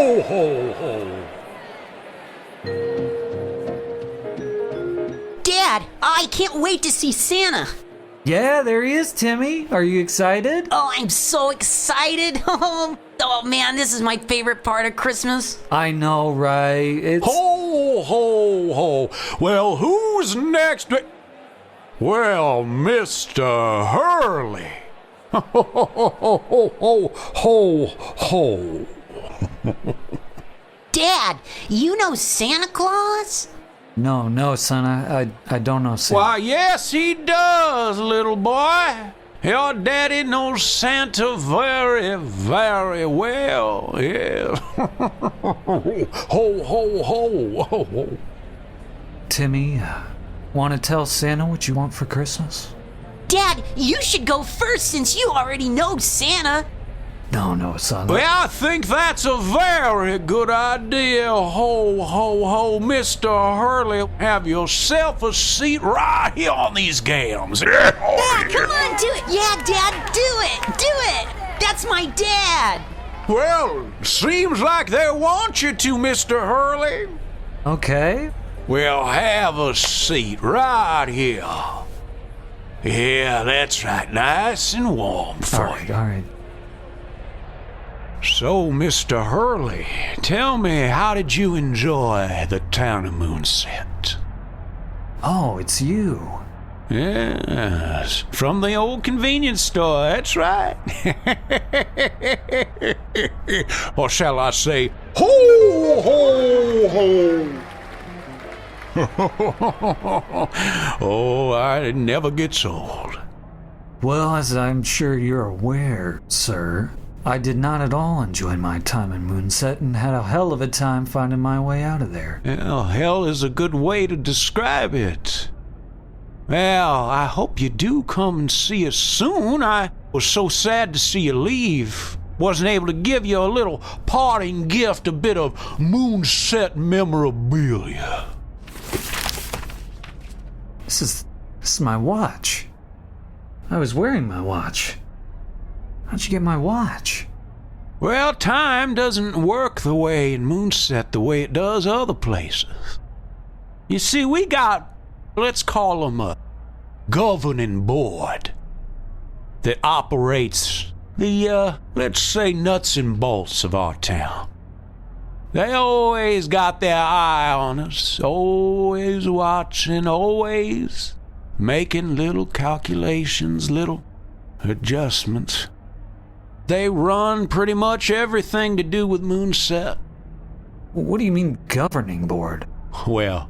Ho, ho, ho. Dad, I can't wait to see Santa. Yeah, there he is, Timmy. Are you excited? Oh, I'm so excited. Oh man, this is my favorite part of Christmas. I know, right? It's... Ho, ho, ho. Well, who's next? Well, Mr. Hurley. Ho, ho, ho, ho, ho, ho, ho. Dad, you know Santa Claus? No, son, I don't know Santa. Why, yes, he does, little boy. Your daddy knows Santa very, very well. Yeah. Ho, ho, ho, ho, ho. Timmy, want to tell Santa what you want for Christmas? Dad, you should go first since you already know Santa. No, son. Well, I think that's a very good idea. Ho, ho, ho, Mr. Hurley. Have yourself a seat right here on these gams. Dad, come on, do it. Yeah, Dad, do it. Do it. That's my dad. Well, seems like they want you to, Mr. Hurley. Okay. Well, have a seat right here. Yeah, that's right. Nice and warm for you. All right. So, Mr. Hurley, tell me, how did you enjoy the town of Moonset? Oh, it's you. Yes, from the old convenience store, that's right. Or shall I say, ho, ho, ho. Oh, it never gets old. Well, as I'm sure you're aware, sir, I did not at all enjoy my time in Moonset and had a hell of a time finding my way out of there. Well, hell is a good way to describe it. Well, I hope you do come and see us soon. I was so sad to see you leave. Wasn't able to give you a little parting gift, a bit of Moonset memorabilia. This is my watch. I was wearing my watch. How'd you get my watch? Well, time doesn't work the way in Moonset the way it does other places. You see, we got, let's call them a governing board that operates the, let's say, nuts and bolts of our town. They always got their eye on us, always watching, always making little calculations, little adjustments. They run pretty much everything to do with Moonset. What do you mean, governing board? Well,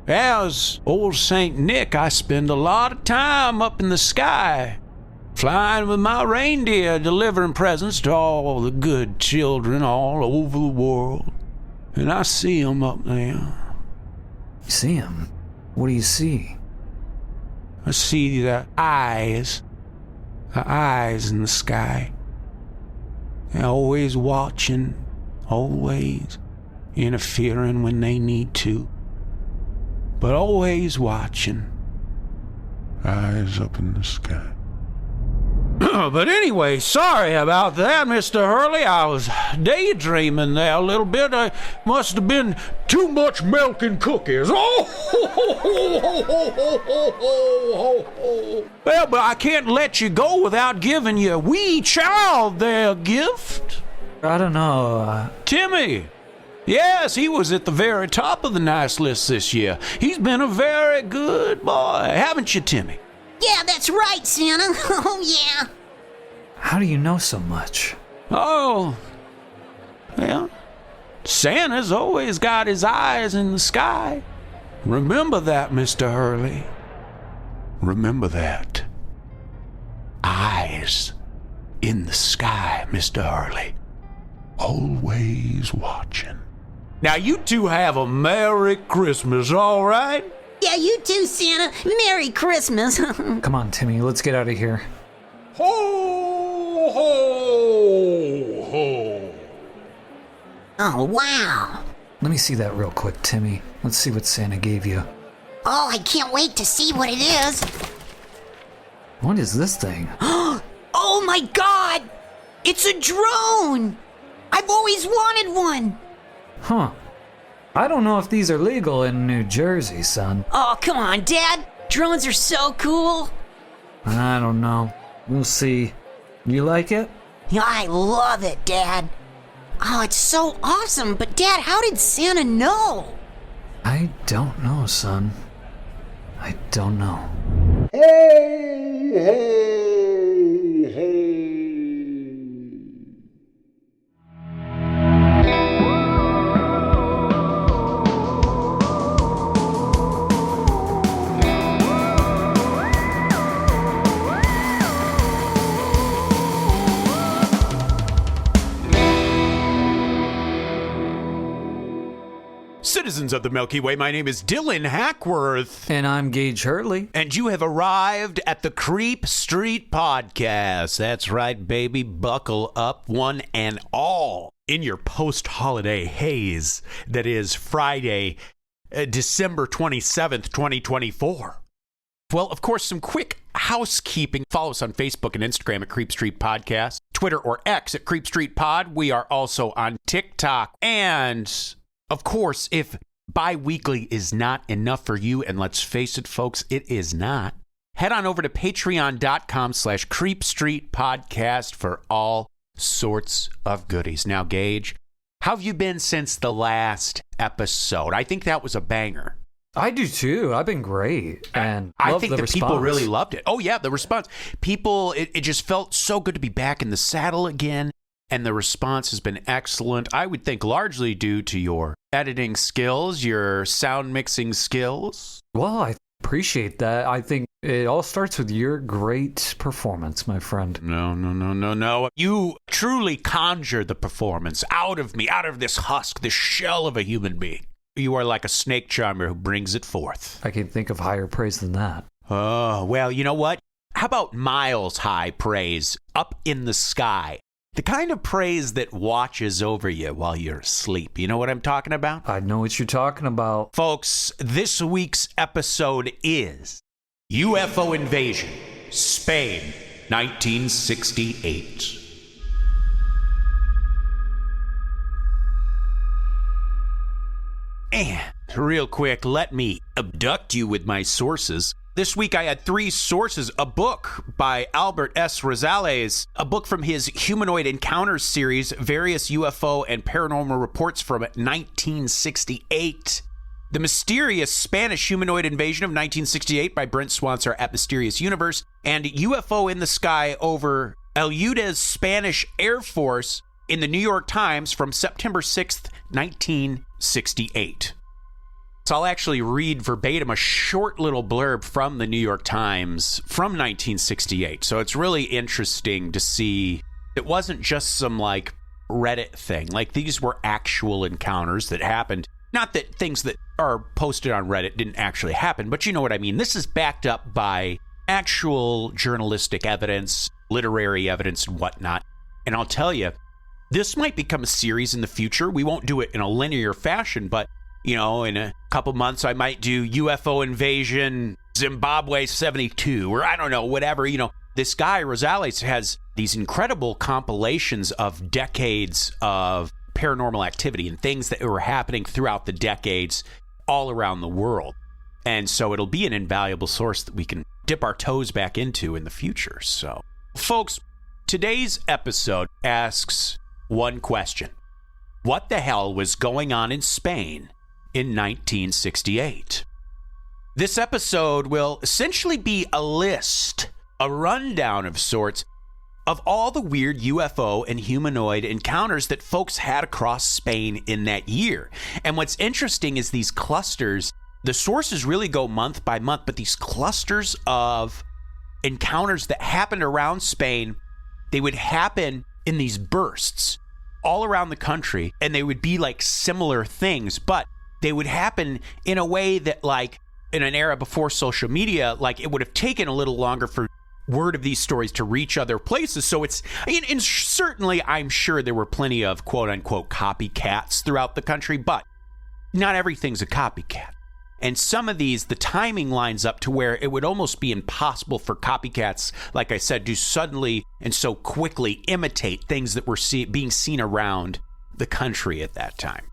as old Saint Nick, I spend a lot of time up in the sky, flying with my reindeer, delivering presents to all the good children all over the world. And I see them up there. You see him? What do you see? I see the eyes in the sky. They're always watching, always interfering when they need to, but always watching. Eyes up in the sky. But anyway, sorry about that, Mr. Hurley. I was daydreaming there a little bit. I must have been too much milk and cookies. Oh! Well, but I can't let you go without giving your wee child their gift. I don't know, Timmy. Yes, he was at the very top of the nice list this year. He's been a very good boy, haven't you, Timmy? Yeah, that's right, Santa. Oh, yeah. How do you know so much? Oh, well, Santa's always got his eyes in the sky. Remember that, Mr. Hurley. Remember that. Eyes in the sky, Mr. Hurley. Always watching. Now, you two have a Merry Christmas, all right? Yeah, you too, Santa. Merry Christmas. Come on, Timmy, let's get out of here. Ho, ho, ho. Oh, wow. Let me see that real quick, Timmy. Let's see what Santa gave you. Oh, I can't wait to see what it is. What is this thing? Oh my God! It's a drone! I've always wanted one. Huh. I don't know if these are legal in New Jersey, son. Oh, come on, Dad. Drones are so cool. I don't know. We'll see. You like it? Yeah, I love it, Dad. Oh, it's so awesome. But, Dad, how did Santa know? I don't know, son. I don't know. Hey, hey, hey. Citizens of the Milky Way, my name is Dylan Hackworth. And I'm Gage Hurley. And you have arrived at the Creep Street Podcast. That's right, baby. Buckle up, one and all, in your post-holiday haze that is Friday, December 27th, 2024. Well, of course, some quick housekeeping. Follow us on Facebook and Instagram at Creep Street Podcast, Twitter or X at Creep Street Pod. We are also on TikTok. And, of course, if bi-weekly is not enough for you, and let's face it, folks, it is not, head on over to patreon.com/Creep Street Podcast for all sorts of goodies. Now, Gage, how have you been since the last episode? I think that was a banger. I do too. I've been great. And I love think the the response. people really loved it. Oh, yeah, the response. People, it just felt so good to be back in the saddle again. And the response has been excellent. I would think largely due to your editing skills, your sound mixing skills. Well, I appreciate that. I think it all starts with your great performance, my friend. No. You truly conjure the performance out of me, out of this husk, this shell of a human being. You are like a snake charmer who brings it forth. I can think of higher praise than that. Oh, well, you know what? How about miles high praise up in the sky? The kind of praise that watches over you while you're asleep. You know what I'm talking about? I know what you're talking about. Folks, this week's episode is UFO Invasion, Spain, 1968. And real quick, let me abduct you with my sources. This week I had 3 sources: a book by Albert S. Rosales, a book from his Humanoid Encounters series, various UFO and paranormal reports from 1968, The Mysterious Spanish Humanoid Invasion of 1968 by Brent Swancer at Mysterious Universe, and UFO in the Sky over Eludes Spanish Air Force in the New York Times from September 6th, 1968. So I'll actually read verbatim a short little blurb from the New York Times from 1968. So it's really interesting to see it wasn't just some like Reddit thing. Like these were actual encounters that happened. Not that things that are posted on Reddit didn't actually happen, but you know what I mean. This is backed up by actual journalistic evidence, literary evidence, and whatnot. And I'll tell you, this might become a series in the future. We won't do it in a linear fashion, but you know, in a couple months, I might do UFO Invasion Zimbabwe 72, or I don't know, whatever. You know, this guy, Rosales, has these incredible compilations of decades of paranormal activity and things that were happening throughout the decades all around the world. And so it'll be an invaluable source that we can dip our toes back into in the future. So, folks, today's episode asks one question. What the hell was going on in Spain in 1968? This episode will essentially be a list, a rundown of sorts, of all the weird UFO and humanoid encounters that folks had across Spain in that year. And what's interesting is these clusters, the sources really go month by month, but these clusters of encounters that happened around Spain, they would happen in these bursts all around the country, and they would be like similar things, but they would happen in a way that, like, in an era before social media, like, it would have taken a little longer for word of these stories to reach other places. So it's, and certainly I'm sure there were plenty of quote-unquote copycats throughout the country, but not everything's a copycat. And some of these, the timing lines up to where it would almost be impossible for copycats, like I said, to suddenly and so quickly imitate things that were being seen around the country at that time.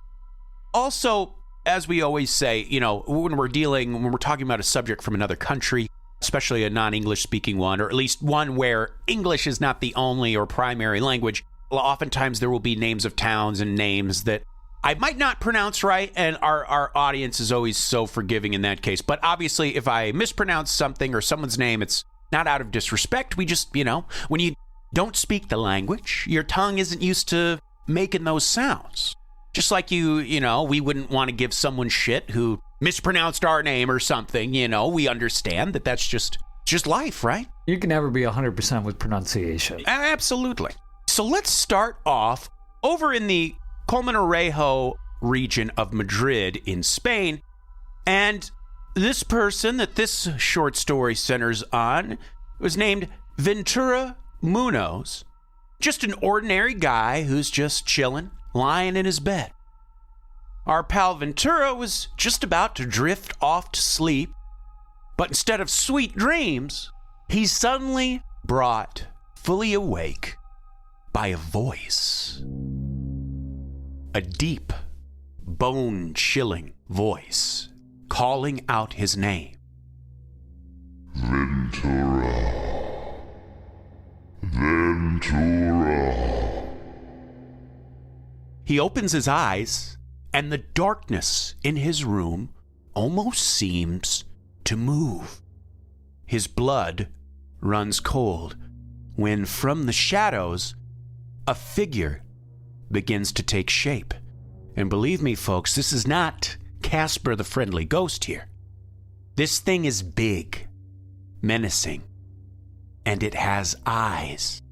Also, as we always say, when we're talking about a subject from another country, especially a non-English speaking one, or at least one where English is not the only or primary language, oftentimes there will be names of towns and names that I might not pronounce right, and our audience is always so forgiving in that case. But obviously, if I mispronounce something or someone's name, it's not out of disrespect. We just, when you don't speak the language, your tongue isn't used to making those sounds. Just like we wouldn't want to give someone shit who mispronounced our name or something, we understand that that's just life, right? You can never be 100% with pronunciation. Absolutely. So let's start off over in the Colmenarejo region of Madrid in Spain. And this person that this short story centers on was named Ventura Munoz. Just an ordinary guy who's just chilling, lying in his bed. Our pal Ventura was just about to drift off to sleep, but instead of sweet dreams, he's suddenly brought fully awake by a voice. A deep, bone-chilling voice calling out his name. Ventura. Ventura. He opens his eyes, and the darkness in his room almost seems to move. His blood runs cold when from the shadows, a figure begins to take shape. And believe me, folks, this is not Casper the Friendly Ghost here. This thing is big, menacing, and it has eyes.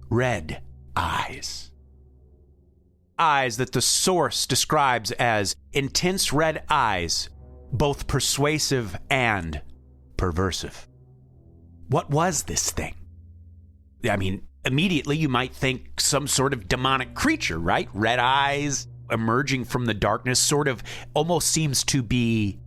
Red eyes. Eyes that the source describes as intense red eyes, both persuasive and perversive. What was this thing? I mean, immediately you might think some sort of demonic creature, right? Red eyes emerging from the darkness, sort of almost seems to be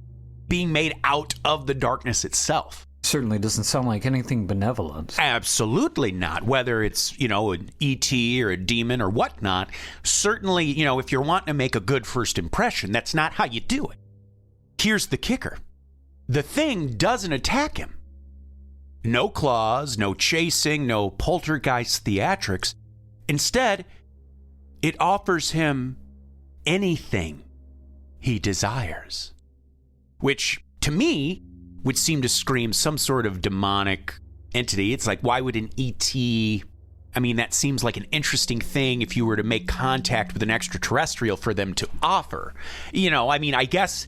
being made out of the darkness itself. Certainly doesn't sound like anything benevolent. Absolutely not. Whether it's, an ET or a demon or whatnot, certainly, if you're wanting to make a good first impression, that's not how you do it. Here's the kicker. The thing doesn't attack him. No claws, no chasing, no poltergeist theatrics. Instead, it offers him anything he desires. Which, to me, would seem to scream some sort of demonic entity. It's like, why would an ET... I mean, that seems like an interesting thing if you were to make contact with an extraterrestrial for them to offer. I guess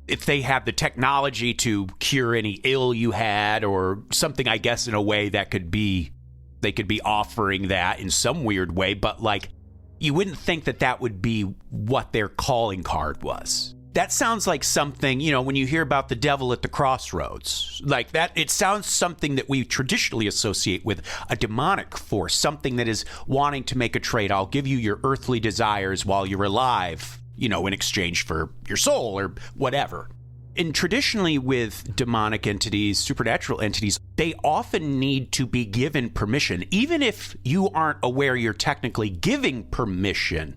if they have the technology to cure any ill you had or something, I guess in a way that they could be offering that in some weird way, but you wouldn't think that would be what their calling card was. That sounds like something, when you hear about the devil at the crossroads, like that, it sounds something that we traditionally associate with a demonic force, something that is wanting to make a trade. I'll give you your earthly desires while you're alive, in exchange for your soul or whatever. And traditionally with demonic entities, supernatural entities, they often need to be given permission, even if you aren't aware you're technically giving permission.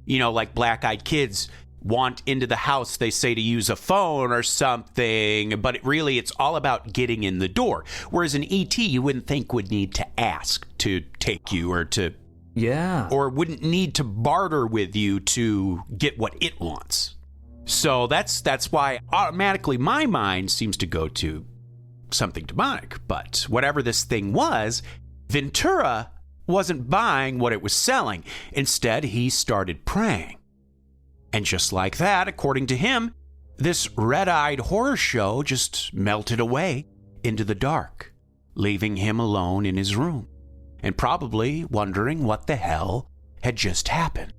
Like black-eyed kids want into the house, they say, to use a phone or something, but it's all about getting in the door. Whereas an ET, you wouldn't think would need to ask to take you or to... Yeah. Or wouldn't need to barter with you to get what it wants. So that's why automatically my mind seems to go to something demonic. But whatever this thing was, Ventura wasn't buying what it was selling. Instead, he started praying. And just like that, according to him, this red-eyed horror show just melted away into the dark, leaving him alone in his room, and probably wondering what the hell had just happened.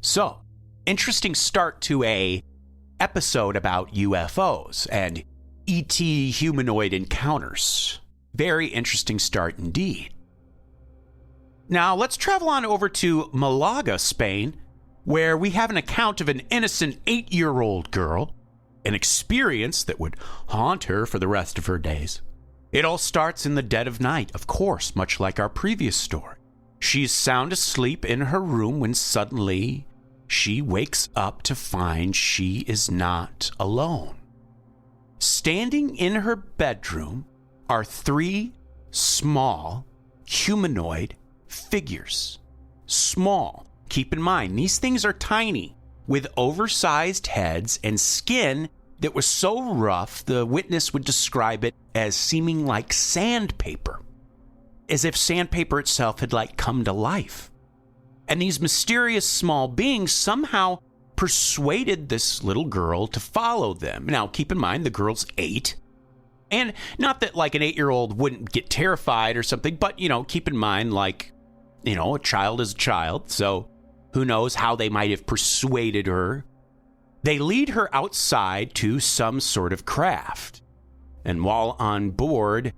So, interesting start to a episode about UFOs and ET humanoid encounters. Very interesting start indeed. Now, let's travel on over to Malaga, Spain, where we have an account of an innocent 8-year-old girl an experience that would haunt her for the rest of her days. It all starts in the dead of night, of course, much like our previous story. She's sound asleep in her room when suddenly she wakes up to find she is not alone. Standing in her bedroom are 3 small humanoid figures. Small. Keep in mind, these things are tiny, with oversized heads and skin that was so rough the witness would describe it as seeming like sandpaper, as if sandpaper itself had come to life. And these mysterious small beings somehow persuaded this little girl to follow them. Now, keep in mind, the girl's 8. And not that an 8-year-old wouldn't get terrified or something, but, keep in mind, a child is a child. So who knows how they might have persuaded her. They lead her outside to some sort of craft. And while on board,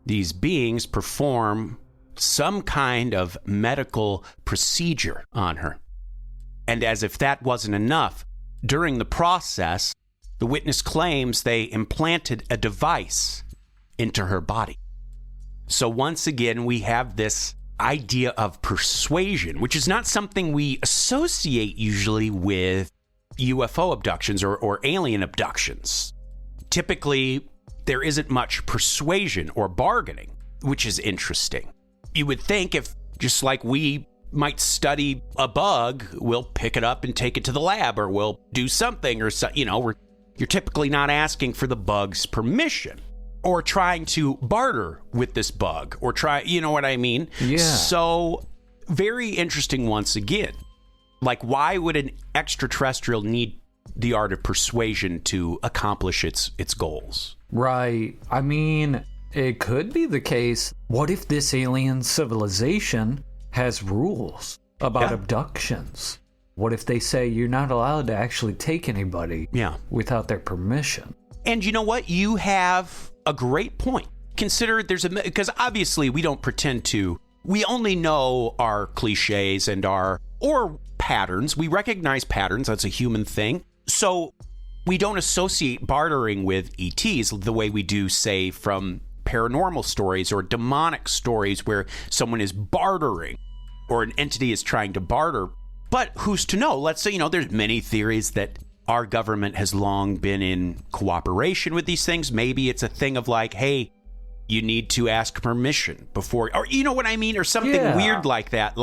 these beings perform some kind of medical procedure on her. And as if that wasn't enough, during the process, the witness claims they implanted a device into her body. So once again, we have this idea of persuasion, which is not something we associate usually with UFO abductions or alien abductions. Typically, there isn't much persuasion or bargaining, which is interesting. You would think if, just like we might study a bug, we'll pick it up and take it to the lab, or we'll do something, or you're typically not asking for the bug's permission or trying to barter with this bug or try, you know what I mean? Yeah. So very interesting once again. Why would an extraterrestrial need the art of persuasion to accomplish its goals? Right. I mean, it could be the case. What if this alien civilization has rules about abductions? What if they say you're not allowed to actually take anybody without their permission? And you know what? You have a great point. Consider because obviously we don't pretend to, we only know our cliches and or patterns. We recognize patterns. That's a human thing. So we don't associate bartering with ETs the way we do, say, from paranormal stories or demonic stories where someone is bartering or an entity is trying to barter. But who's to know? Let's say, there's many theories that our government has long been in cooperation with these things. Maybe it's a thing of hey, you need to ask permission before, or you know what I mean? Or something weird like that.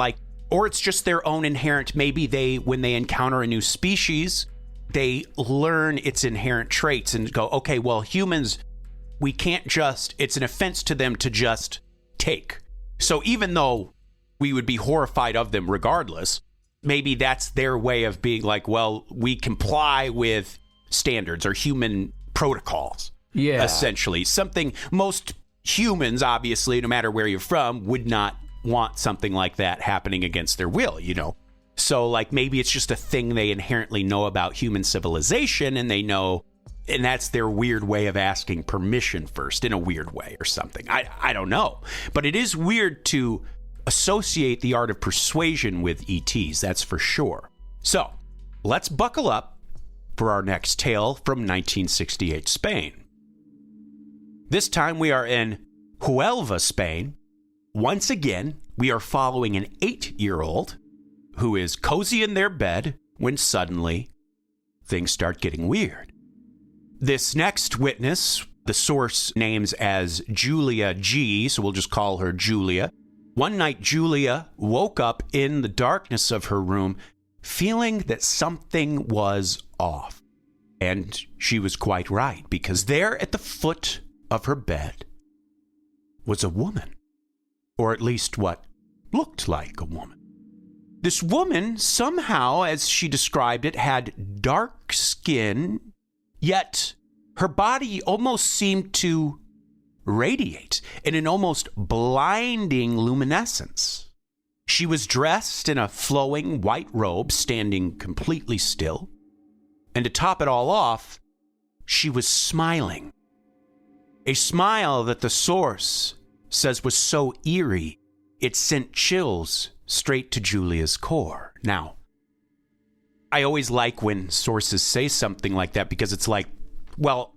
Or it's just their own inherent, maybe when they encounter a new species, they learn its inherent traits and go, okay, well, humans, we can't it's an offense to them to just take. So even though we would be horrified of them regardless, maybe that's their way of being well, we comply with standards or human protocols. Yeah. Essentially. Something most humans, obviously, no matter where you're from, would not want something like that happening against their will, So maybe it's just a thing they inherently know about human civilization, and they know, and that's their weird way of asking permission first in a weird way or something. I don't know. But it is weird to associate the art of persuasion with ETs, that's for sure. So let's buckle up for our next tale from 1968 Spain. This time we are in Huelva, Spain. Once again, we are following an 8-year-old who is cozy in their bed when suddenly things start getting weird. This next witness, the source names as Julia G, so we'll just call her Julia. One night, Julia woke up in the darkness of her room feeling that something was off. And she was quite right, because there at the foot of her bed was a woman, or at least what looked like a woman. This woman somehow, as she described it, had dark skin, yet her body almost seemed to radiate in an almost blinding luminescence. She was dressed in a flowing white robe, standing completely still. And to top it all off, she was smiling. A smile that the source says was so eerie, it sent chills straight to Julia's core. Now, I always like when sources say something like that, because it's well,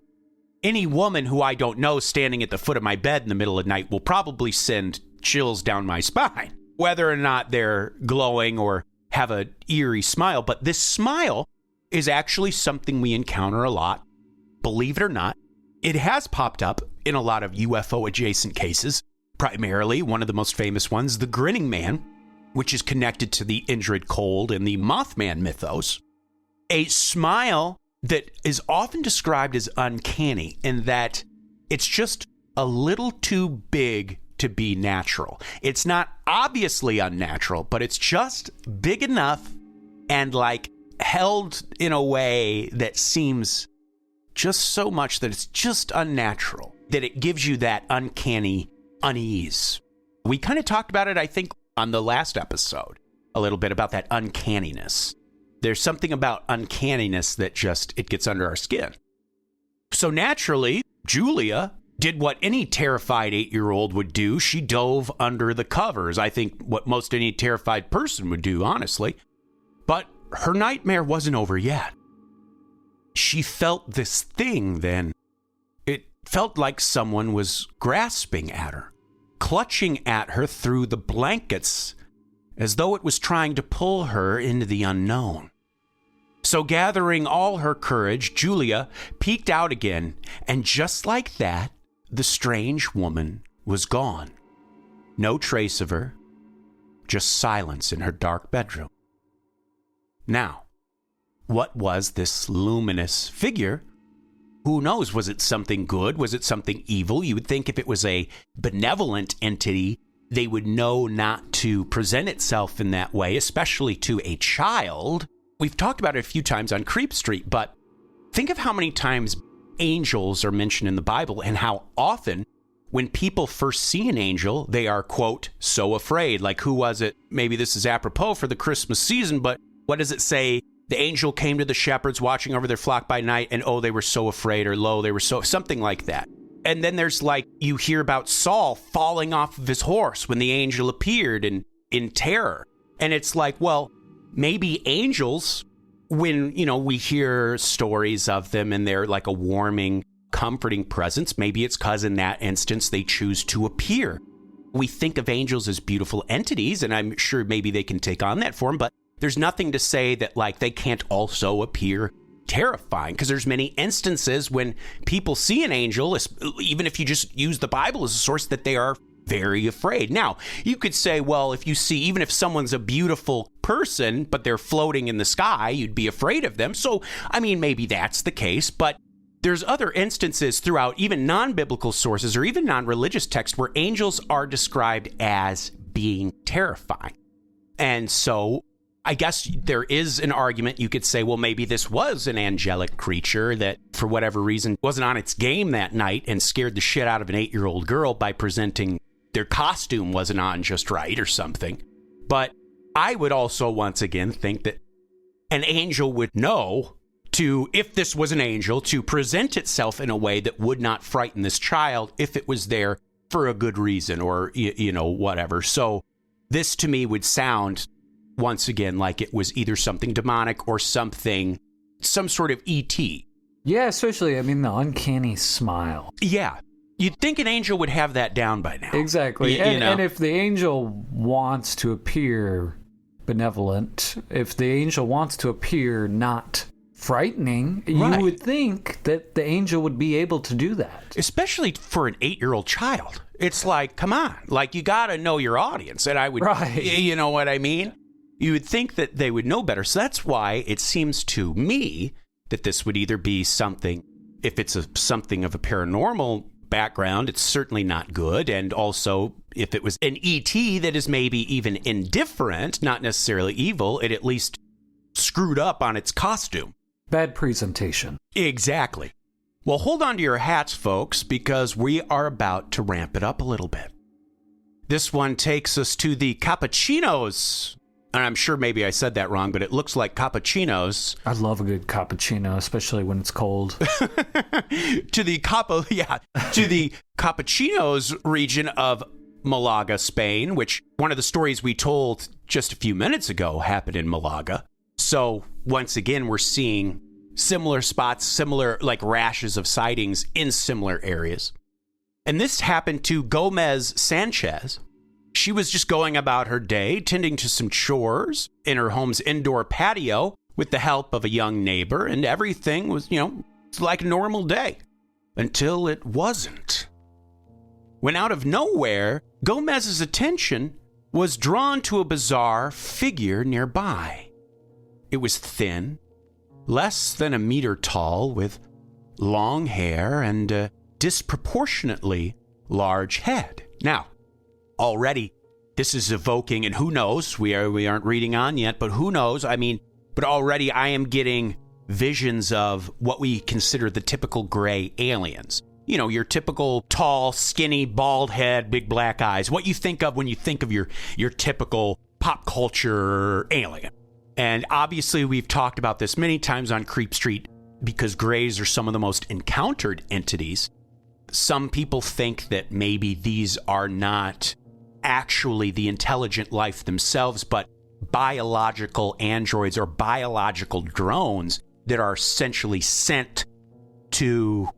any woman who I don't know standing at the foot of my bed in the middle of the night will probably send chills down my spine, whether or not they're glowing or have an eerie smile. But this smile is actually something we encounter a lot. Believe it or not, it has popped up in a lot of UFO adjacent cases. Primarily, one of the most famous ones, the grinning man, which is connected to the Indrid Cold and the Mothman mythos. A smile that is often described as uncanny in that it's just a little too big to be natural. It's not obviously unnatural, but it's just big enough and like held in a way that seems just so much that it's just unnatural, that it gives you that uncanny unease. We kind of talked about it, I think, on the last episode, a little bit about that uncanniness. There's something about uncanniness that just, it gets under our skin. So naturally, Julia did what any terrified 8-year-old would do. She dove under the covers. I think what most any terrified person would do, honestly. But her nightmare wasn't over yet. She felt this thing then. It felt like someone was grasping at her, clutching at her through the blankets, as though it was trying to pull her into the unknown. So gathering all her courage, Julia peeked out again, and just like that, the strange woman was gone. No trace of her, just silence in her dark bedroom. Now, what was this luminous figure? Who knows? Was it something good? Was it something evil? You would think if it was a benevolent entity, they would know not to present itself in that way, especially to a child. We've talked about it a few times on Creep Street, but think of how many times angels are mentioned in the Bible and how often when people first see an angel, they are, quote, so afraid. Like, who was it? Maybe this is apropos for the Christmas season, but what does it say? The angel came to the shepherds watching over their flock by night, and oh, they were so afraid, or lo, they were so, something like that. And then there's like, you hear about Saul falling off of his horse when the angel appeared in terror. And it's like, well, maybe angels, when, you know, we hear stories of them and they're like a warming, comforting presence, maybe it's because in that instance they choose to appear. We think of angels as beautiful entities, and I'm sure maybe they can take on that form, but there's nothing to say that like they can't also appear terrifying, because there's many instances when people see an angel, even if you just use the Bible as a source, that they are very afraid. Now, you could say, well, if you see, even if someone's a beautiful person, but they're floating in the sky, you'd be afraid of them. So, I mean, maybe that's the case, but there's other instances throughout even non-biblical sources or even non-religious texts where angels are described as being terrifying. And so I guess there is an argument you could say, well, maybe this was an angelic creature that, for whatever reason, wasn't on its game that night and scared the shit out of an 8-year-old girl by presenting their costume wasn't on just right or something. But I would also, once again, think that an angel would know to, if this was an angel, to present itself in a way that would not frighten this child if it was there for a good reason or, you know, whatever. So this to me would sound, once again, like it was either something demonic or something, some sort of ET. Yeah, especially, I mean, the uncanny smile. Yeah. You'd think an angel would have that down by now. Exactly. And if the angel wants to appear benevolent, if the angel wants to appear not frightening, right, you would think that the angel would be able to do that. Especially for an 8-year-old child. It's like, come on, like you got to know your audience. And I would, right, you know what I mean? You would think that they would know better. So that's why it seems to me that this would either be something, if it's something of a paranormal background, it's certainly not good. And also, if it was an ET that is maybe even indifferent, not necessarily evil, it at least screwed up on its costume. Bad presentation. Exactly. Well, hold on to your hats, folks, because we are about to ramp it up a little bit. This one takes us to the cappuccinos. And I'm sure maybe I said that wrong, but it looks like cappuccinos. I love a good cappuccino, especially when it's cold. To the cappuccinos region of Malaga, Spain, which one of the stories we told just a few minutes ago happened in Malaga. So once again, we're seeing similar spots, similar like rashes of sightings in similar areas. And this happened to Gomez Sanchez. She was just going about her day, tending to some chores in her home's indoor patio with the help of a young neighbor, and everything was, like a normal day. Until it wasn't. When out of nowhere, Gomez's attention was drawn to a bizarre figure nearby. It was thin, less than a meter tall, with long hair and a disproportionately large head. Now, already, this is evoking, and who knows, we aren't reading on yet, but who knows, but already I am getting visions of what we consider the typical gray aliens. Your typical tall, skinny, bald head, big black eyes. What you think of when you think of your typical pop culture alien. And obviously, we've talked about this many times on Creep Street because grays are some of the most encountered entities. Some people think that maybe these are not actually the intelligent life themselves, but biological androids or biological drones that are essentially sent to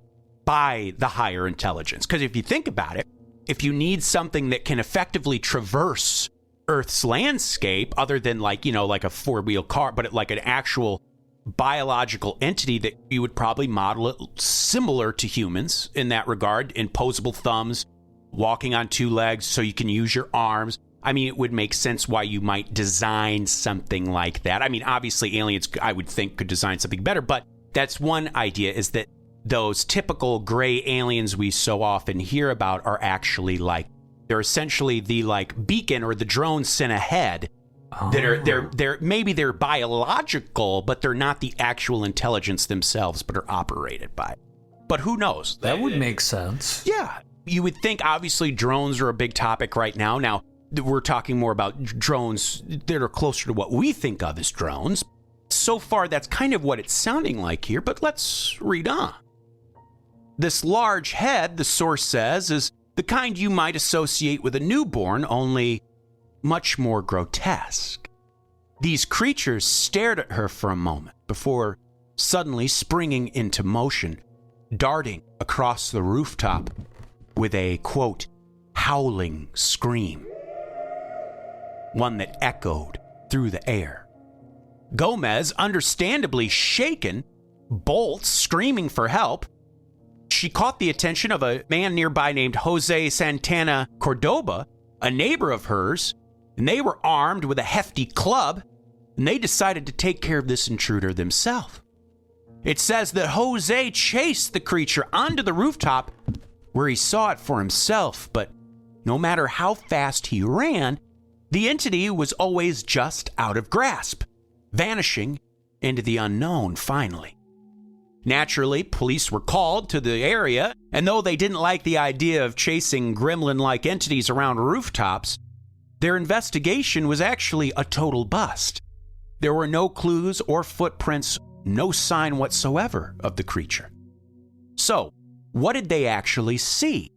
by the higher intelligence. Because if you think about it, if you need something that can effectively traverse Earth's landscape, other than like a four-wheel car, but like an actual biological entity, that you would probably model it similar to humans in that regard, imposable thumbs, walking on two legs so you can use your arms. It would make sense why you might design something like that. Obviously aliens, I would think, could design something better, but that's one idea, is that those typical gray aliens we so often hear about are actually they're essentially the beacon or the drone sent ahead. That are they're biological, but they're not the actual intelligence themselves, but are operated by. But who knows? That would make sense. Yeah. You would think, obviously, drones are a big topic right now. Now, we're talking more about drones that are closer to what we think of as drones. So far, that's kind of what it's sounding like here, but let's read on. This large head, the source says, is the kind you might associate with a newborn, only much more grotesque. These creatures stared at her for a moment before suddenly springing into motion, darting across the rooftop with a, quote, howling scream. One that echoed through the air. Gomez, understandably shaken, bolts, screaming for help. She caught the attention of a man nearby named Jose Santana Cordoba, a neighbor of hers, and they were armed with a hefty club, and they decided to take care of this intruder themselves. It says that Jose chased the creature onto the rooftop where he saw it for himself, but no matter how fast he ran, the entity was always just out of grasp, vanishing into the unknown finally. Naturally, police were called to the area, and though they didn't like the idea of chasing gremlin-like entities around rooftops, their investigation was actually a total bust. There were no clues or footprints, no sign whatsoever of the creature. So, what did they actually see?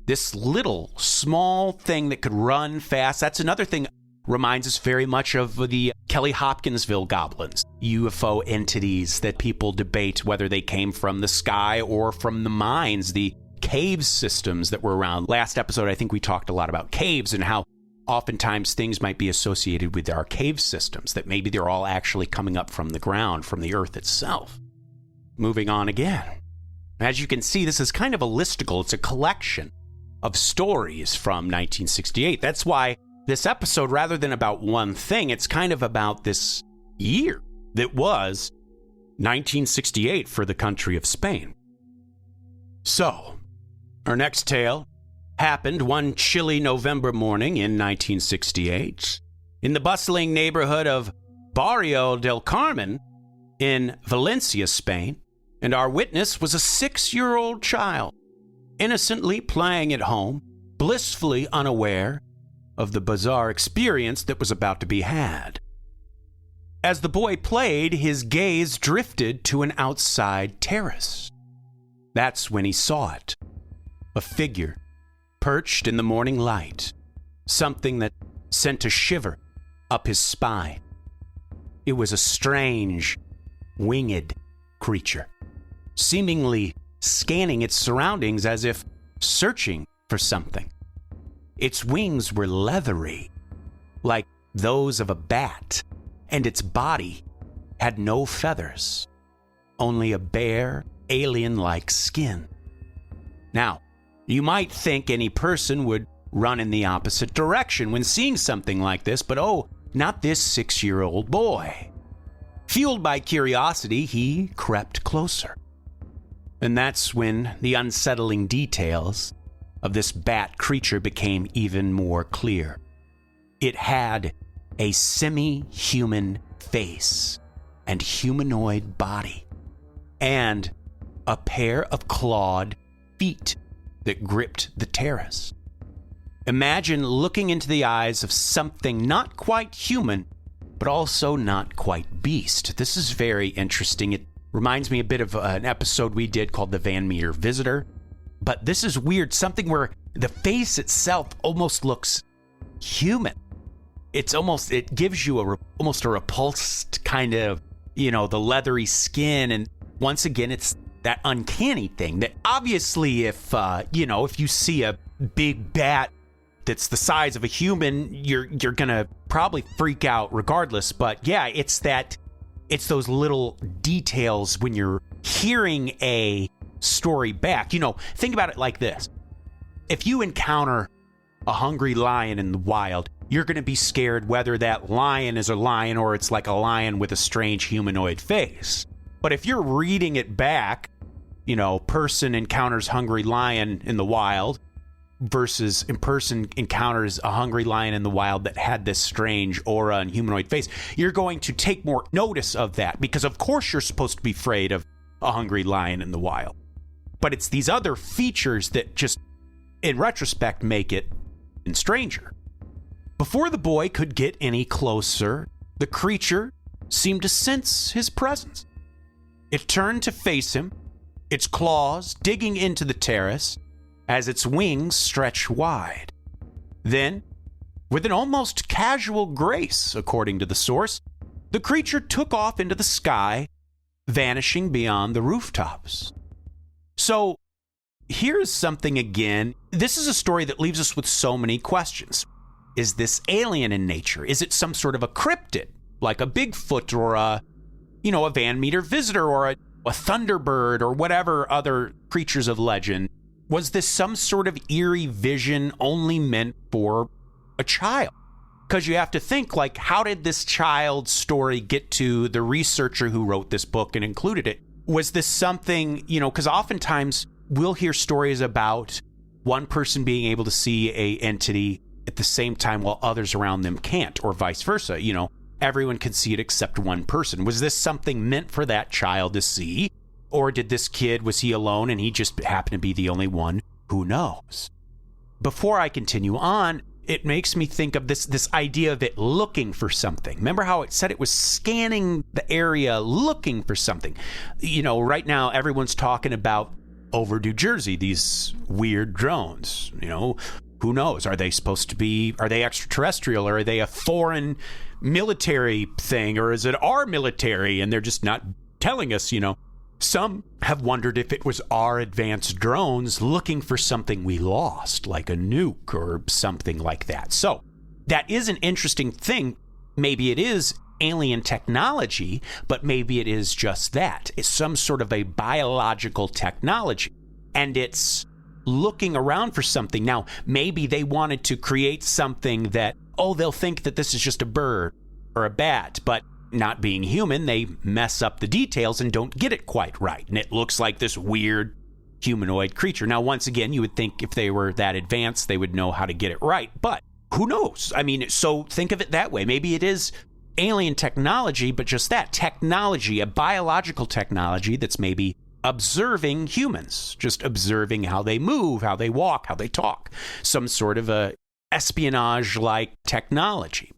This little, small thing that could run fast. That's another thing reminds us very much of the Kelly Hopkinsville goblins, UFO entities that people debate whether they came from the sky or from the mines, the cave systems that were around. Last episode, I think we talked a lot about caves and how oftentimes things might be associated with our cave systems, that maybe they're all actually coming up from the ground, from the earth itself. Moving on again. As you can see, this is kind of a listicle. It's a collection of stories from 1968. That's why this episode, rather than about one thing, it's kind of about this year that was 1968 for the country of Spain. So, our next tale happened one chilly November morning in 1968 in the bustling neighborhood of Barrio del Carmen in Valencia, Spain, and our witness was a 6-year-old child, innocently playing at home, blissfully unaware of the bizarre experience that was about to be had. As the boy played, his gaze drifted to an outside terrace. That's when he saw it. A figure perched in the morning light, something that sent a shiver up his spine. It was a strange, winged creature, seemingly scanning its surroundings as if searching for something. Its wings were leathery, like those of a bat, and its body had no feathers, only a bare, alien-like skin. Now, you might think any person would run in the opposite direction when seeing something like this, but oh, not this 6-year-old boy. Fueled by curiosity, he crept closer. And that's when the unsettling details of this bat creature became even more clear. It had a semi-human face and humanoid body, and a pair of clawed feet that gripped the terrace. Imagine looking into the eyes of something not quite human, but also not quite beast. This is very interesting. It reminds me a bit of an episode we did called The Van Meter Visitor. But this is weird, something where the face itself almost looks human. It gives you almost a repulsed kind of, the leathery skin. And once again, it's that uncanny thing that obviously if you see a big bat that's the size of a human, you're gonna probably freak out regardless. But yeah, it's those little details when you're hearing a story back. Think about it like this. If you encounter a hungry lion in the wild, you're going to be scared whether that lion is a lion or it's like a lion with a strange humanoid face. But if you're reading it back, person encounters hungry lion in the wild versus in person encounters a hungry lion in the wild that had this strange aura and humanoid face, you're going to take more notice of that because of course you're supposed to be afraid of a hungry lion in the wild. But it's these other features that just, in retrospect, make it stranger. Before the boy could get any closer, the creature seemed to sense his presence. It turned to face him, its claws digging into the terrace as its wings stretched wide. Then, with an almost casual grace, according to the source, the creature took off into the sky, vanishing beyond the rooftops. So, here's something again. This is a story that leaves us with so many questions. Is this alien in nature? Is it some sort of a cryptid, like a Bigfoot or a Van Meter Visitor or a Thunderbird or whatever other creatures of legend? Was this some sort of eerie vision only meant for a child? Because you have to think, like, how did this child's story get to the researcher who wrote this book and included it? Was this something, because oftentimes we'll hear stories about one person being able to see a entity at the same time while others around them can't, or vice versa. Everyone can see it except one person. Was this something meant for that child to see? Or did this kid, was he alone and he just happened to be the only one? Who knows? Before I continue on, it makes me think of this idea of it looking for something. Remember how it said it was scanning the area looking for something? Right now everyone's talking about over New Jersey, these weird drones. Who knows? Are they extraterrestrial, or are they a foreign military thing, or is it our military and they're just not telling us? Some have wondered if it was our advanced drones looking for something we lost, like a nuke or something like that. So that is an interesting thing. Maybe it is alien technology, but maybe it is just that. It's some sort of a biological technology, and it's looking around for something. Now, maybe they wanted to create something that, they'll think that this is just a bird or a bat, but not being human, they mess up the details and don't get it quite right. And it looks like this weird humanoid creature. Now, once again, you would think if they were that advanced, they would know how to get it right. But who knows? I mean, so think of it that way. Maybe it is alien technology, but just that technology, a biological technology that's maybe observing humans, just observing how they move, how they walk, how they talk. Some sort of a espionage-like technology.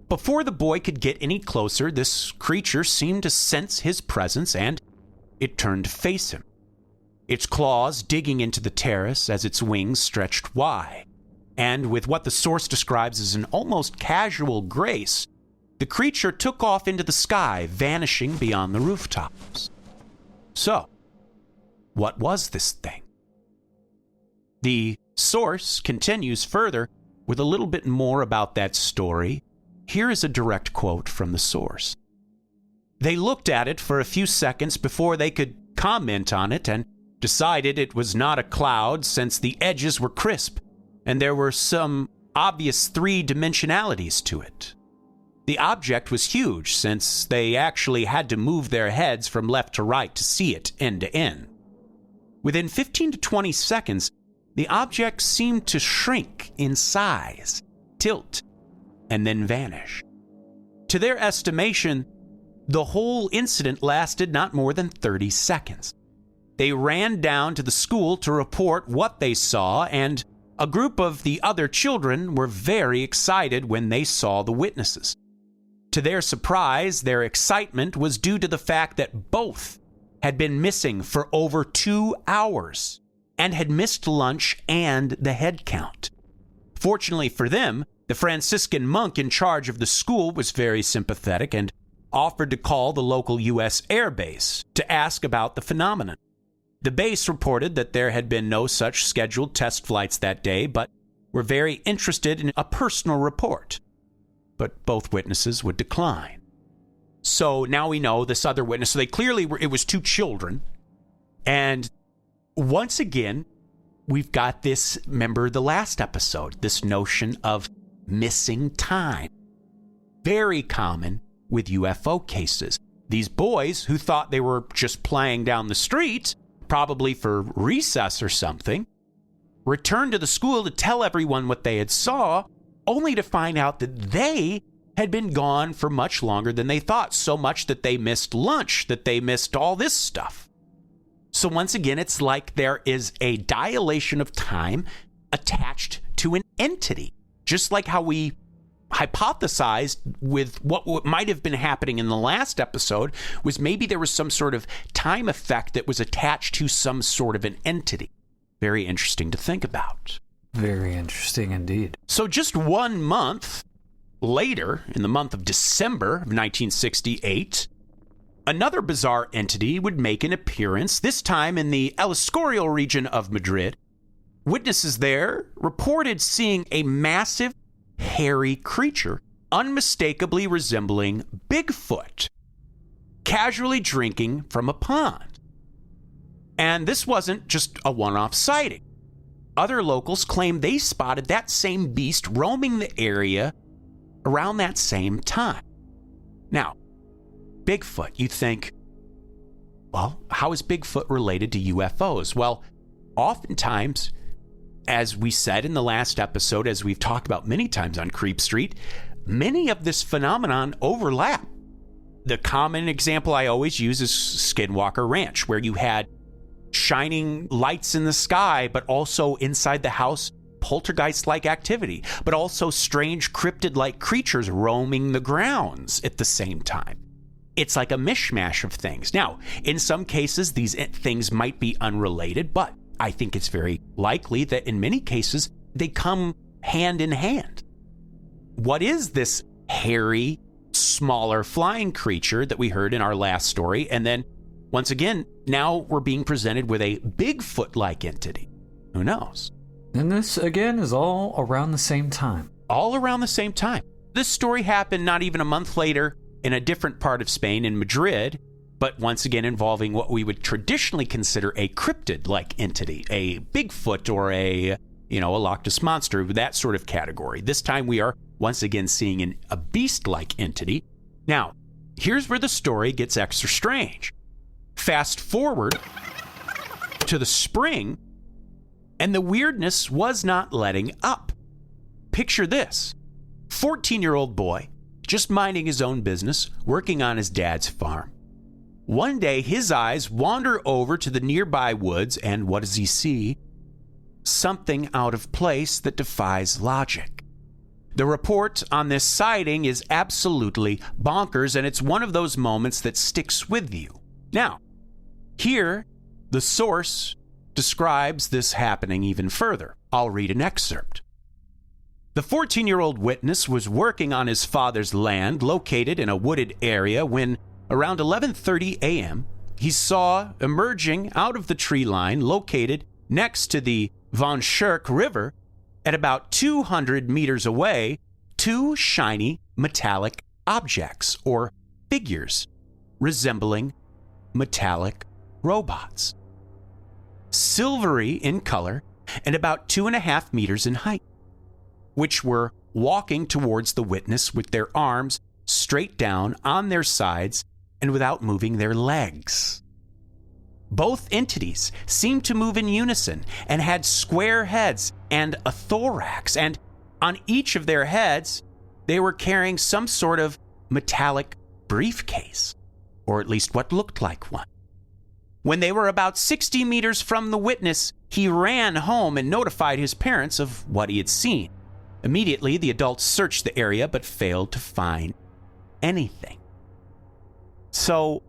Before the boy could get any closer, this creature seemed to sense his presence, and it turned to face him, its claws digging into the terrace as its wings stretched wide. And with what the source describes as an almost casual grace, the creature took off into the sky, vanishing beyond the rooftops. So, what was this thing? The source continues further with a little bit more about that story. Here is a direct quote from the source. They looked at it for a few seconds before they could comment on it and decided it was not a cloud since the edges were crisp and there were some obvious three-dimensionalities to it. The object was huge since they actually had to move their heads from left to right to see it end to end. Within 15 to 20 seconds, the object seemed to shrink in size, tilt, and then vanish. To their estimation, the whole incident lasted not more than 30 seconds. They ran down to the school to report what they saw, and a group of the other children were very excited when they saw the witnesses. To their surprise, their excitement was due to the fact that both had been missing for over 2 hours and had missed lunch and the head count. Fortunately for them, the Franciscan monk in charge of the school was very sympathetic and offered to call the local U.S. Air Base to ask about the phenomenon. The base reported that there had been no such scheduled test flights that day, but were very interested in a personal report. But both witnesses would decline. So now we know this other witness, so they clearly were, it was 2 children. And once again, we've got this, remember the last episode, this notion of missing time. Very common with UFO cases. These boys who thought they were just playing down the street, probably for recess or something, returned to the school to tell everyone what they had saw, only to find out that they had been gone for much longer than they thought, so much that they missed lunch, that they missed all this stuff. So once again, it's like there is a dilation of time attached to an entity, just like how we hypothesized with what might have been happening in the last episode was maybe there was some sort of time effect that was attached to some sort of an entity. Very interesting to think about. Very interesting indeed. So just 1 month later, in the month of December of 1968, another bizarre entity would make an appearance, this time in the El Escorial region of Madrid. Witnesses there reported seeing a massive, hairy creature, unmistakably resembling Bigfoot, casually drinking from a pond. And this wasn't just a one-off sighting. Other locals claimed they spotted that same beast roaming the area around that same time. Now, Bigfoot, you think, well, how is Bigfoot related to UFOs? Well, oftentimes, as we said in the last episode, as we've talked about many times on Creep Street, many of this phenomenon overlap. The common example I always use is Skinwalker Ranch, where you had shining lights in the sky, but also inside the house, poltergeist-like activity, but also strange cryptid-like creatures roaming the grounds at the same time. It's like a mishmash of things. Now, in some cases, these things might be unrelated, but I think it's very likely that in many cases, they come hand in hand. What is this hairy, smaller flying creature that we heard in our last story? And then, once again, now we're being presented with a Bigfoot-like entity. Who knows? And this, again, is all around the same time. All around the same time. This story happened not even a month later in a different part of Spain, in Madrid, but once again involving what we would traditionally consider a cryptid-like entity, a Bigfoot or a Loch Ness Monster, that sort of category. This time we are once again seeing a beast-like entity. Now, here's where the story gets extra strange. Fast forward to the spring, and the weirdness was not letting up. Picture this. 14-year-old boy, just minding his own business, working on his dad's farm. One day, his eyes wander over to the nearby woods, and what does he see? Something out of place that defies logic. The report on this sighting is absolutely bonkers, and it's one of those moments that sticks with you. Now, here, the source describes this happening even further. I'll read an excerpt. The 14-year-old witness was working on his father's land located in a wooded area when, around 11:30 a.m., he saw emerging out of the tree line located next to the Von Schurk River at about 200 meters away, two shiny metallic objects or figures resembling metallic robots. Silvery in color and about 2.5 meters in height, which were walking towards the witness with their arms straight down on their sides and without moving their legs. Both entities seemed to move in unison and had square heads and a thorax, and on each of their heads, they were carrying some sort of metallic briefcase, or at least what looked like one. When they were about 60 meters from the witness, he ran home and notified his parents of what he had seen. Immediately, the adults searched the area but failed to find anything. So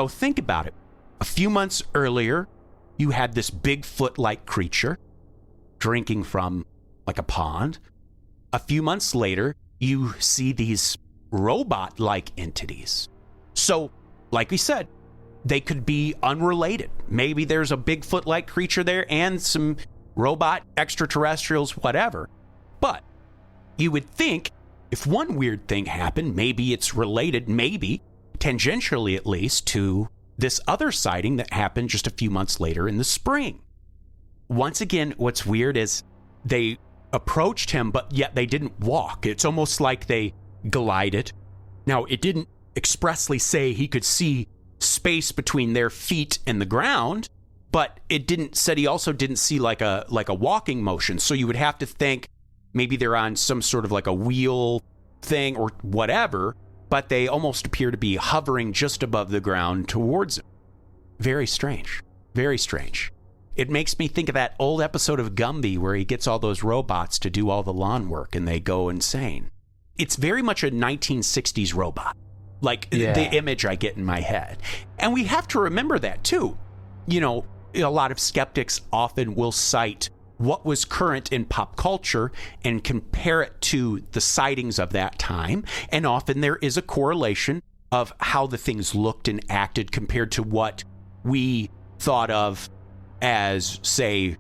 think about it. A few months earlier, you had this Bigfoot-like creature drinking from like a pond. A few months later, you see these robot-like entities. So, like we said, they could be unrelated. Maybe there's a Bigfoot-like creature there and some robot extraterrestrials, whatever. But you would think if one weird thing happened, maybe it's related, maybe tangentially at least, to this other sighting that happened just a few months later in the spring. Once again, what's weird is they approached him, but yet they didn't walk. It's almost like they glided. Now, it didn't expressly say he could see space between their feet and the ground, but it didn't said he also didn't see like a walking motion. So you would have to think maybe they're on some sort of like a wheel thing or whatever, but they almost appear to be hovering just above the ground towards him. Very strange. Very strange. It makes me think of that old episode of Gumby where he gets all those robots to do all the lawn work and they go insane. It's very much a 1960s robot, like the image I get in my head. And we have to remember that too. You know, a lot of skeptics often will cite what was current in pop culture and compare it to the sightings of that time. And often there is a correlation of how the things looked and acted compared to what we thought of as, say,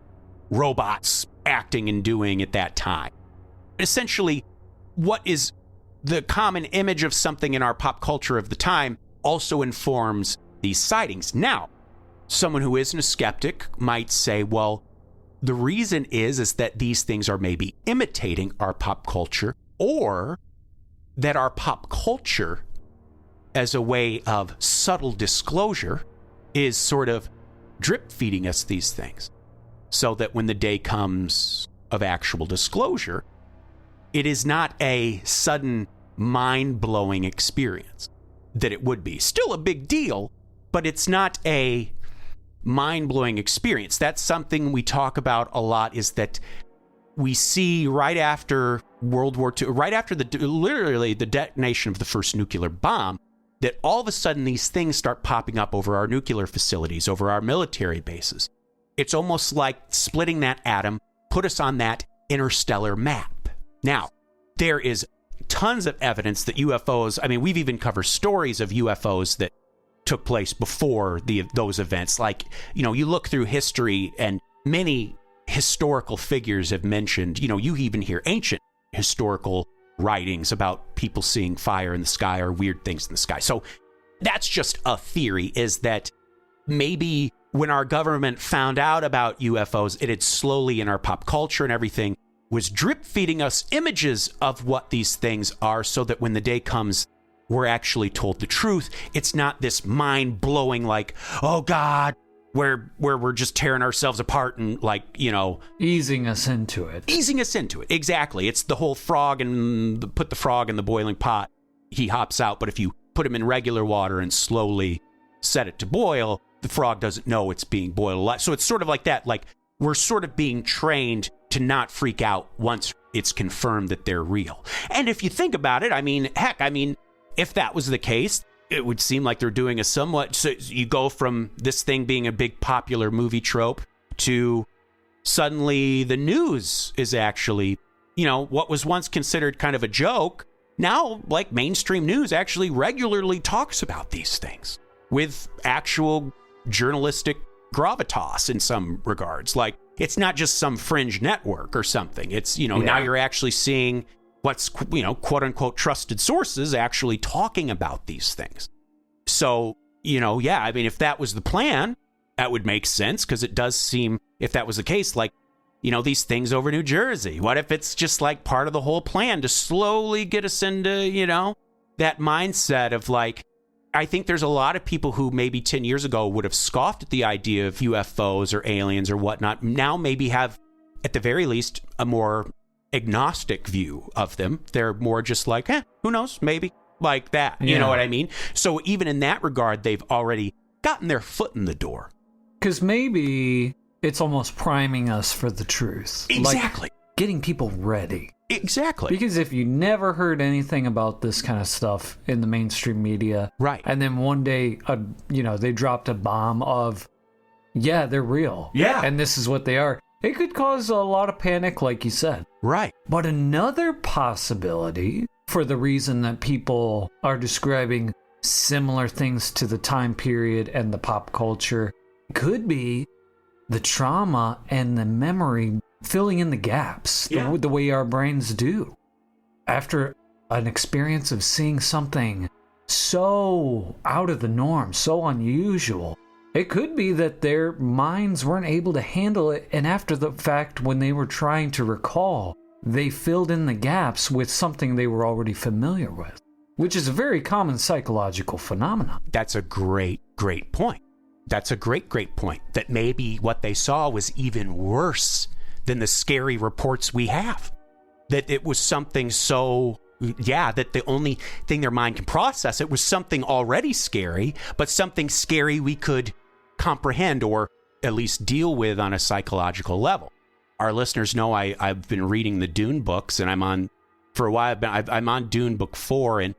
robots acting and doing at that time. Essentially, what is the common image of something in our pop culture of the time also informs these sightings. Now, someone who isn't a skeptic might say, well, the reason is that these things are maybe imitating our pop culture, or that our pop culture, as a way of subtle disclosure, is sort of drip feeding us these things, so that when the day comes of actual disclosure, it is not a sudden mind-blowing experience that it would be. Still a big deal, but it's not a mind-blowing experience. That's something we talk about a lot, is that we see right after World War II, right after literally the detonation of the first nuclear bomb, that all of a sudden these things start popping up over our nuclear facilities, over our military bases. It's almost like splitting that atom put us on that interstellar map. Now, there is tons of evidence that UFOs, I mean, we've even covered stories of UFOs that took place before those events. Like, you know, you look through history and many historical figures have mentioned, you know, you even hear ancient historical writings about people seeing fire in the sky or weird things in the sky. So that's just a theory, is that maybe when our government found out about UFOs, it had slowly in our pop culture and everything was drip feeding us images of what these things are, so that when the day comes, we're actually told the truth. It's not this mind-blowing, like, oh God, where we're just tearing ourselves apart and, like, you know, easing us into it. Exactly. It's the whole frog and put the frog in the boiling pot, he hops out. But if you put him in regular water and slowly set it to boil, the frog doesn't know it's being boiled alive. So it's sort of like that. Like, we're sort of being trained to not freak out once it's confirmed that they're real. And if you think about it, I mean, heck, if that was the case, it would seem like they're doing a somewhat, so you go from this thing being a big popular movie trope to suddenly the news is actually, what was once considered kind of a joke. Now, like, mainstream news actually regularly talks about these things with actual journalistic gravitas in some regards. Like, it's not just some fringe network or something. It's, now you're actually seeing what's, quote unquote trusted sources actually talking about these things. So, I mean, if that was the plan, that would make sense, because it does seem, if that was the case, like, these things over New Jersey. What if it's just like part of the whole plan to slowly get us into, that mindset of like, I think there's a lot of people who maybe 10 years ago would have scoffed at the idea of UFOs or aliens or whatnot. Now maybe have, at the very least, a more agnostic view of them. They're more just like, who knows? Maybe like that. You know what I mean? So even in that regard, they've already gotten their foot in the door. Because maybe it's almost priming us for the truth. Exactly. Like getting people ready. Exactly. Because if you never heard anything about this kind of stuff in the mainstream media, right, and then one day, they dropped a bomb of, they're real. Yeah. And this is what they are. It could cause a lot of panic, like you said. Right. But another possibility, for the reason that people are describing similar things to the time period and the pop culture, could be the trauma and the memory filling in the gaps the way our brains do. After an experience of seeing something so out of the norm, so unusual, it could be that their minds weren't able to handle it, and after the fact, when they were trying to recall, they filled in the gaps with something they were already familiar with, which is a very common psychological phenomenon. That's a great, great point. That's a great, great point. That maybe what they saw was even worse than the scary reports we have. That it was something so, that the only thing their mind can process, it was something already scary, but something scary we could comprehend or at least deal with on a psychological level. Our listeners know I've been reading the Dune books, and I'm on Dune book 4, and,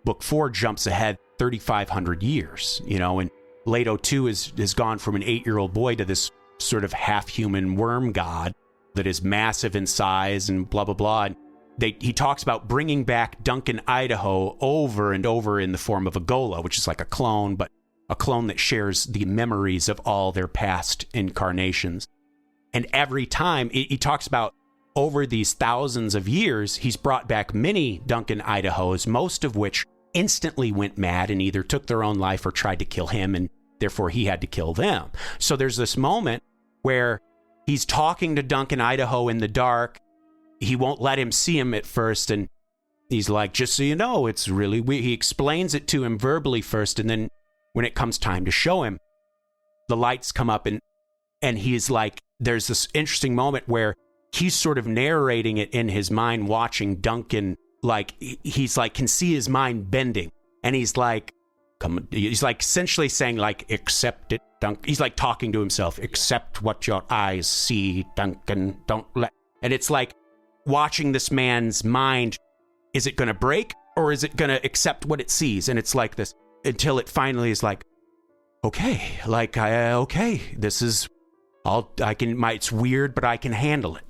book 4 jumps ahead 3,500 years, and Leto 2 has gone from an 8-year-old boy to this sort of half-human worm god that is massive in size and blah, blah, blah. And he talks about bringing back Duncan, Idaho over and over in the form of a Gola, which is like a clone, but a clone that shares the memories of all their past incarnations. And every time he talks about over these thousands of years, he's brought back many Duncan, Idahos, most of which instantly went mad and either took their own life or tried to kill him, and therefore he had to kill them. So there's this moment where he's talking to Duncan, Idaho in the dark. He won't let him see him at first, and he's like, just so you know, it's really weird. He explains it to him verbally first, and then when it comes time to show him, the lights come up, and he's like, there's this interesting moment where he's sort of narrating it in his mind, watching Duncan, like, he's like, can see his mind bending. And he's like, he's like essentially saying, like, accept it, Duncan. He's like talking to himself, accept what your eyes see, Duncan, don't let. And it's like watching this man's mind. Is it going to break, or is it going to accept what it sees? And it's like this until it finally is like, okay, like, okay, this is, it's weird, but I can handle it.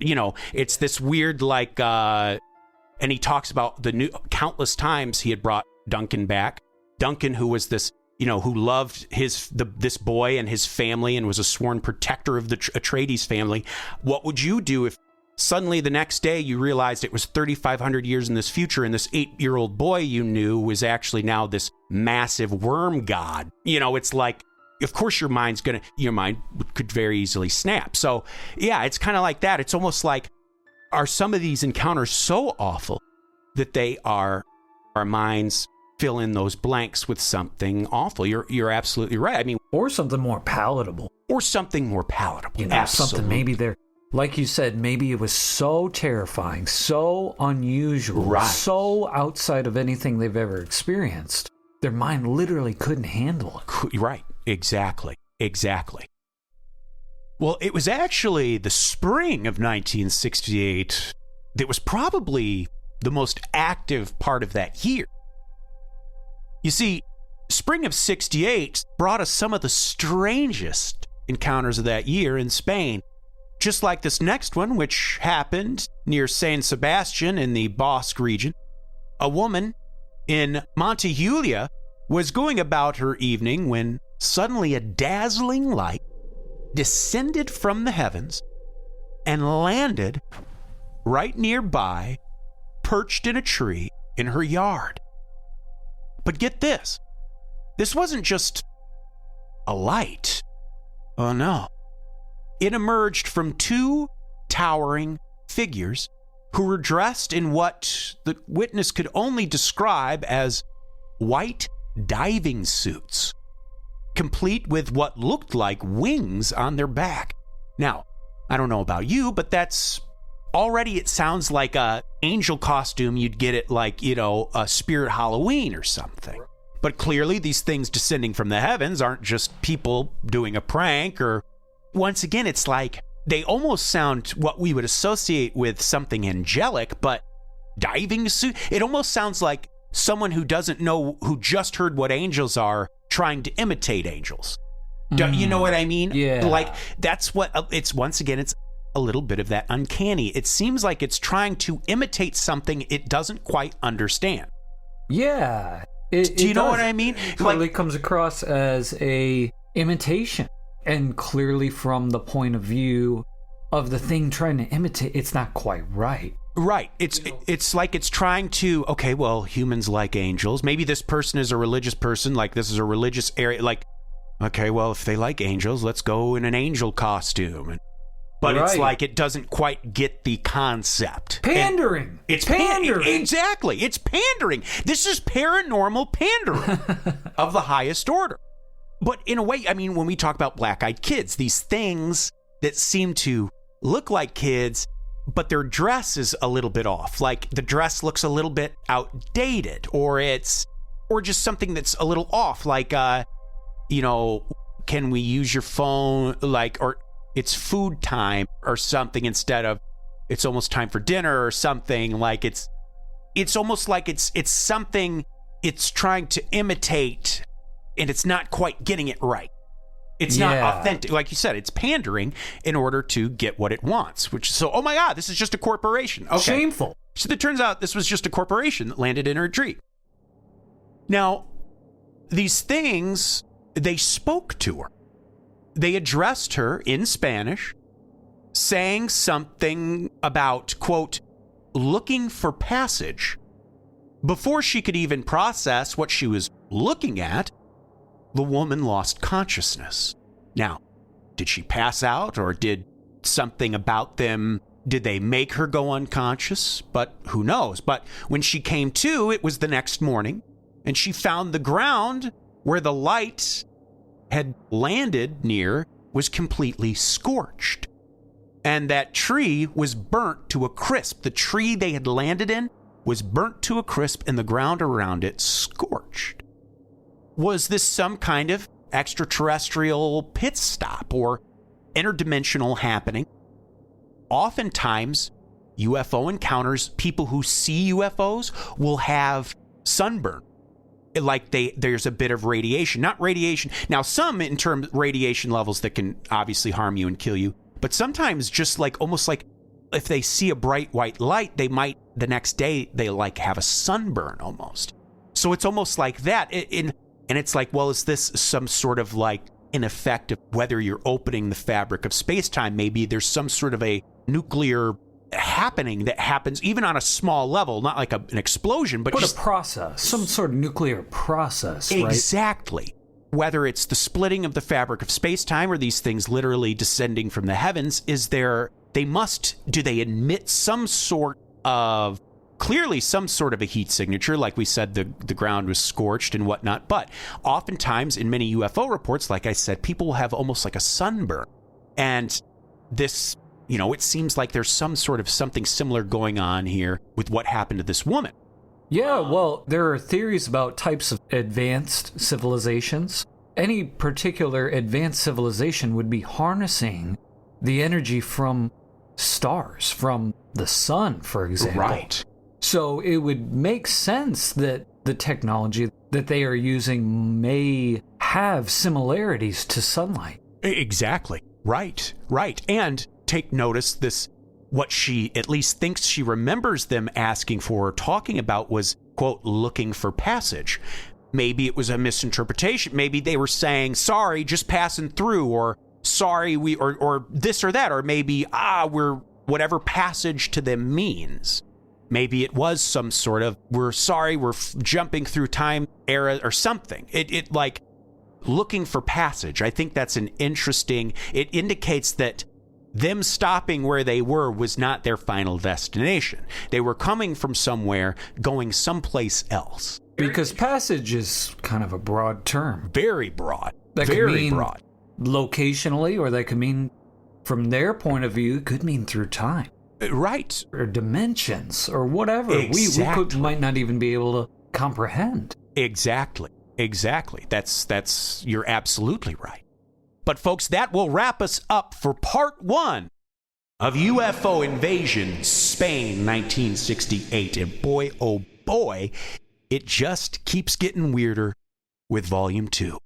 It's this weird, like, and he talks about the countless times he had brought Duncan back. Duncan, who was this, who loved this boy and his family and was a sworn protector of the Atreides family. What would you do if suddenly the next day you realized it was 3,500 years in this future, and this 8-year-old boy you knew was actually now this massive worm god? It's like, of course your mind could very easily snap. So yeah, it's kind of like that. It's almost like, are some of these encounters so awful that our minds fill in those blanks with something awful? You're absolutely right. I mean, or something more palatable. Absolutely. Something maybe they're, like you said, maybe it was so terrifying, so unusual, right, so outside of anything they've ever experienced. Their mind literally couldn't handle it. Right. Exactly. Well, it was actually the spring of 1968 that was probably the most active part of that year. You see, spring of 68 brought us some of the strangest encounters of that year in Spain. Just like this next one, which happened near San Sebastian in the Basque region. A woman in Montejulia was going about her evening when suddenly a dazzling light descended from the heavens and landed right nearby, perched in a tree in her yard. But get this, this wasn't just a light. Oh no. It emerged from two towering figures who were dressed in what the witness could only describe as white diving suits, complete with what looked like wings on their back. Now, I don't know about you, but that's already, it sounds like a angel costume you'd get at like, a Spirit Halloween or something. But clearly these things descending from the heavens aren't just people doing a prank, or once again, it's like they almost sound what we would associate with something angelic, but diving suit, it almost sounds like someone who doesn't know, who just heard what angels are, trying to imitate angels. You know what I mean? Yeah. Like, that's what it's, once again, it's a little bit of that uncanny. It seems like it's trying to imitate something it doesn't quite understand. Yeah. Do you know what I mean? It clearly comes across as a imitation, and clearly from the point of view of the thing trying to imitate, it's not quite right. Right. It's like it's trying to, okay, well, humans like angels. Maybe this person is a religious person, like this is a religious area. Like, okay, well, if they like angels, let's go in an angel costume. But It's like it doesn't quite get the concept. Pandering. It's pandering. Exactly. It's pandering. This is paranormal pandering of the highest order. But in a way, I mean, when we talk about black-eyed kids, these things that seem to look like kids, but their dress is a little bit off. Like the dress looks a little bit outdated, or just something that's a little off. Like, can we use your phone? Like, or it's food time or something instead of it's almost time for dinner or something. Like it's almost like it's something it's trying to imitate, and it's not quite getting it right. It's not authentic. Like you said, it's pandering in order to get what it wants, oh my God, this is just a corporation. Okay. Shameful. So it turns out this was just a corporation that landed in her tree. Now, these things, they spoke to her. They addressed her in Spanish, saying something about, quote, looking for passage. Before she could even process what she was looking at, the woman lost consciousness. Now, did she pass out, or did something about them, did they make her go unconscious? But who knows? But when she came to, it was the next morning, and she found the ground where the light had landed near was completely scorched. And that tree was burnt to a crisp. The tree they had landed in was burnt to a crisp, and the ground around it scorched. Was this some kind of extraterrestrial pit stop or interdimensional happening? Oftentimes, UFO encounters, people who see UFOs will have sunburn. Like there's a bit of radiation, not radiation. Now, some in terms of radiation levels that can obviously harm you and kill you, but sometimes just like almost like if they see a bright white light, they might the next day they like have a sunburn almost. So it's almost like that. And it's like, well, is this some sort of like an effect of whether you're opening the fabric of space-time? Maybe there's some sort of a nuclear happening that happens even on a small level, not like an explosion, but just a process, some sort of nuclear process, right? Exactly. Whether it's the splitting of the fabric of space-time or these things literally descending from the heavens, do they emit some sort of, clearly some sort of a heat signature? Like we said, the ground was scorched and whatnot, but oftentimes in many UFO reports, like I said, people will have almost like a sunburn. And this, it seems like there's some sort of something similar going on here with what happened to this woman. Yeah, well, there are theories about types of advanced civilizations. Any particular advanced civilization would be harnessing the energy from stars, from the sun, for example. Right. So it would make sense that the technology that they are using may have similarities to sunlight. Exactly. Right. And take notice what she at least thinks she remembers them asking for or talking about was, quote, looking for passage. Maybe it was a misinterpretation. Maybe they were saying, sorry, just passing through, or sorry, or this or that, or maybe, we're whatever passage to them means. Maybe it was some sort of, we're sorry, we're jumping through time era or something. It like looking for passage. I think that's an interesting, it indicates that them stopping where they were was not their final destination. They were coming from somewhere, going someplace else. Because passage is kind of a broad term. Very broad. That very could mean broad. Locationally, or that could mean, from their point of view, it could mean through time. Right. Or dimensions, or whatever. Exactly. We might not even be able to comprehend. Exactly. That's you're absolutely right. But folks, that will wrap us up for part 1 of UFO Invasion, Spain, 1968. And boy, oh boy, it just keeps getting weirder with volume 2.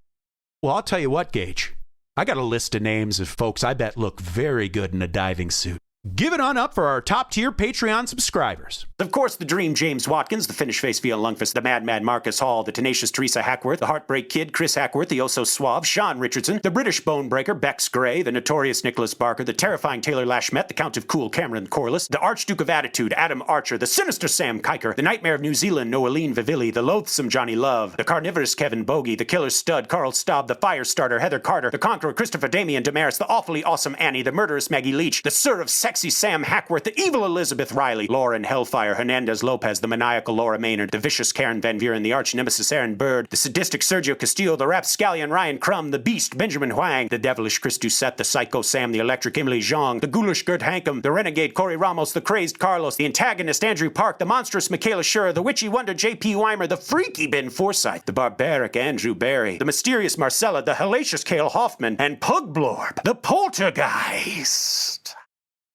Well, I'll tell you what, Gage. I got a list of names of folks I bet look very good in a diving suit. Give it on up for our top-tier Patreon subscribers. Of course, the Dream James Watkins, the Finnish Face Via Lungfist, the Madman Marcus Hall, the Tenacious Teresa Hackworth, the Heartbreak Kid Chris Hackworth, the Oh-So Suave Sean Richardson, the British Bonebreaker Bex Gray, the Notorious Nicholas Barker, the Terrifying Taylor Lashmet, the Count of Cool Cameron Corliss, the Archduke of Attitude Adam Archer, the Sinister Sam Kiker, the Nightmare of New Zealand Noeline Vivilli, the Loathsome Johnny Love, the Carnivorous Kevin Bogey, the Killer Stud Carl Staub, the Firestarter Heather Carter, the Conqueror Christopher Damian Damaris, the Awfully Awesome Annie, the Murderous Maggie Leach, the Sir of Sexy Sam Hackworth, the Evil Elizabeth Riley, Lauren Hellfire Hernandez Lopez, the Maniacal Laura Maynard, the Vicious Karen Van Vuren, the Arch Nemesis Aaron Bird, the Sadistic Sergio Castillo, the Rapscallion Ryan Crum, the Beast Benjamin Huang, the Devilish Chris Doucette, the Psycho Sam, the Electric Emily Zhang, the Ghoulish Gert Hankum, the Renegade Corey Ramos, the Crazed Carlos, the Antagonist Andrew Park, the Monstrous Michaela Schur, the Witchy Wonder J.P. Weimer, the Freaky Ben Forsyth, the Barbaric Andrew Barry, the Mysterious Marcella, the Hellacious Cale Hoffman, and Pugblorb, the Poltergeist.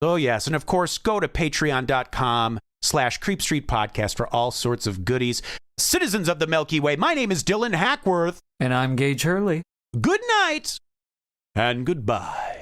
Oh, yes. And of course, go to patreon.com/Creep Street Podcast for all sorts of goodies. Citizens of the Milky Way, my name is Dylan Hackworth. And I'm Gage Hurley. Good night and goodbye.